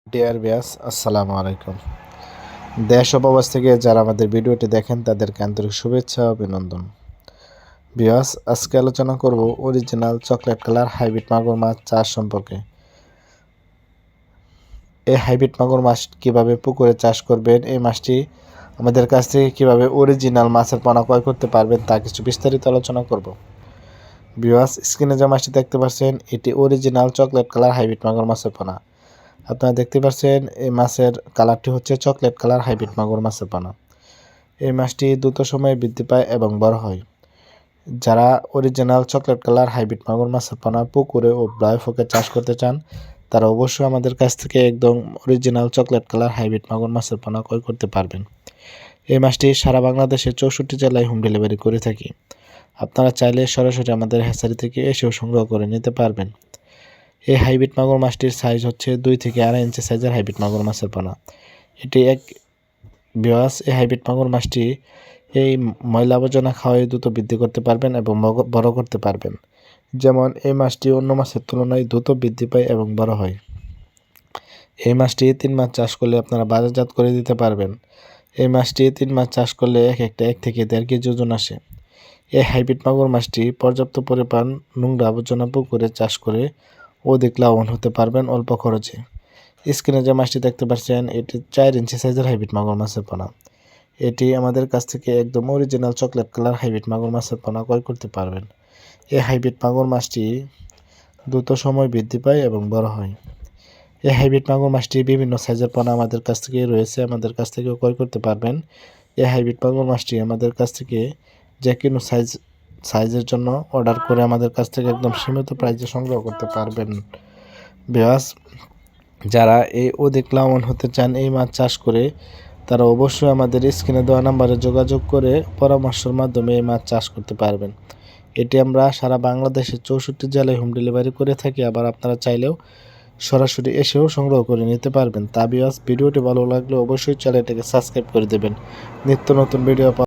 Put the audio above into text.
Dear viewers, আসসালামু আলাইকুম। দেশ ও প্রবাস থেকে যারা আমাদের ভিডিওটি দেখেন তাদেরকে আন্তরিক শুভেচ্ছা ও অভিনন্দন। ভিউয়ার্স, আজকে আলোচনা করব অরিজিনাল চকলেট কালার হাইব্রিড মাগুর মাছ চাষ সম্পর্কে। এই হাইব্রিড মাগুর মাছ কীভাবে পুকুরে চাষ করবেন, এই মাছটি আমাদের কাছ থেকে কীভাবে অরিজিনাল মাছের পোনা ক্রয় করতে পারবেন তা কিছু বিস্তারিত আলোচনা করব। ভিউয়ার্স, স্ক্রিনে যে মাছটি দেখতে পাচ্ছেন এটি অরিজিনাল চকলেট কালার হাইব্রিড মাগুর মাছের পোনা। আপনারা দেখতে পাচ্ছেন এই মাছের কালারটি হচ্ছে চকলেট কালার হাইব্রিড মাগুর মাছের পোনা। এই মাছটি দ্রুত সময়ে বৃদ্ধি পায় এবং বড় হয়। যারা অরিজিনাল চকলেট কালার হাইব্রিড মাগুর মাছের পোনা পুকুরে ও ব্লাইফোকে চাষ করতে চান তারা অবশ্যই আমাদের কাছ থেকে একদম অরিজিনাল চকলেট কালার হাইব্রিড মাগুর মাছের পোনা ক্রয় করতে পারবেন। এই মাছটি সারা বাংলাদেশে 64 জেলায় হোম ডেলিভারি করে থাকি। আপনারা চাইলে সরাসরি আমাদের হ্যাচারি থেকে এসেও সংগ্রহ করে নিতে পারবেন। এই হাইব্রিড মাগুর মাছটির সাইজ হচ্ছে 2 থেকে 2.5 ইঞ্চি সাইজের হাইব্রিড মাগুর মাছের পোনা। এটি এক ভিউয়ার্স, এই হাইব্রিড মাগুর মাছটি এই ময়লা আবর্জনা খাওয়াই দ্রুত বৃদ্ধি করতে পারবেন এবং বড় করতে পারবেন। যেমন এই মাছটি অন্য মাছের তুলনায় দ্রুত বৃদ্ধি পায় এবং বড় হয়। এই মাছটি 3 মাস চাষ করলে আপনারা বাজারজাত করে দিতে পারবেন। এই মাছটি 3 মাস চাষ করলে এক থেকে 1.5 কেজি ওজন আসে। এই হাইব্রিড মাগুর মাছটি পর্যাপ্ত পরিমাণ নোংরা আবর্জনা পুকুরে চাষ করে অধিক লাভবান হতে পারবেন অল্প খরচে। স্ক্রিনে যে মাছটি দেখতে পাচ্ছেন এটি 4 ইঞ্চি সাইজের হাইব্রিড মাগুর মাছের পোনা। এটি আমাদের কাছ থেকে একদম অরিজিনাল চকলেট কালার হাইব্রিড মাগুর মাছের পোনা ক্রয় করতে পারবেন। এই হাইব্রিড মাগুর মাছটি দ্রুত সময় বৃদ্ধি পায় এবং বড় হয়। এই হাইব্রিড মাগুর মাছটি বিভিন্ন সাইজের পোনা আমাদের কাছ থেকে রয়েছে, আমাদের কাছ থেকেও ক্রয় করতে পারবেন। এই হাইব্রিড মাগুর মাছটি আমাদের কাছ থেকে যে কোনো সাইজের জন্য অর্ডার করে আমাদের কাছ থেকে একদম সীমিত প্রাইসে সংগ্রহ করতে পারবেন। ভিউয়ার্স, যারা এই অধিক লাভবান হতে চান এই মাছ চাষ করে তারা অবশ্যই আমাদের স্ক্রিনে দেওয়া নাম্বারে যোগাযোগ করে পরামর্শের মাধ্যমে এই মাছ চাষ করতে পারবেন। এটি আমরা সারা বাংলাদেশের 64 জেলায় হোম ডেলিভারি করে থাকি। আবার আপনারা চাইলেও সরাসরি এসেও সংগ্রহ করে নিতে পারবেন। তা ভিউয়ার্স, ভিডিওটি ভালো লাগলে অবশ্যই চ্যানেলটিকে সাবস্ক্রাইব করে দেবেন নিত্য নতুন ভিডিও